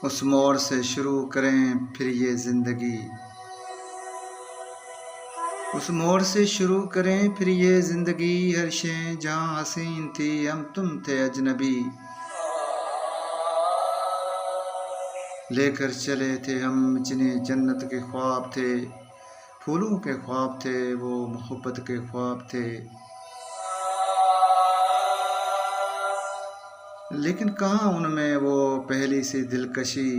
उस मोड़ से शुरू करें फिर ये ज़िंदगी। उस मोड़ से शुरू करें फिर ये ज़िंदगी। हर शे जहाँ हसीन थी हम तुम थे अजनबी। लेकर चले थे हम जिन्हें जन्नत के ख्वाब थे। फूलों के ख्वाब थे वो, मोहब्बत के ख्वाब थे। लेकिन कहाँ उनमें वो पहली सी दिलकशी।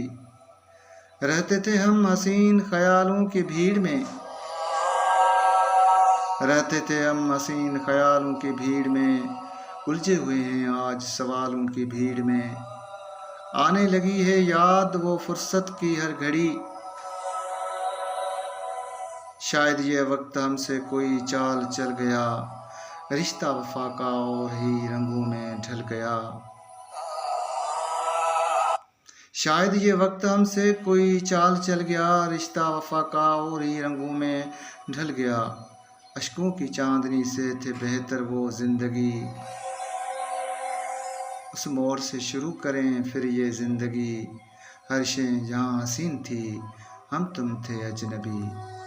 रहते थे हम हसीन ख्यालों की भीड़ में। रहते थे हम हसीन ख्यालों की भीड़ में। उलझे हुए हैं आज सवालों की भीड़ में। आने लगी है याद वो फुर्सत की हर घड़ी। शायद ये वक्त हमसे कोई चाल चल गया। रिश्ता वफा का और ही रंगों में ढल गया। शायद ये वक्त हमसे कोई चाल चल गया। रिश्ता वफा का और ही रंगों में ढल गया। अश्कों की चांदनी से थे बेहतर वो ज़िंदगी। उस मोड़ से शुरू करें फिर ये ज़िंदगी। हर शे जहाँ हसीन थी हम तुम थे अजनबी।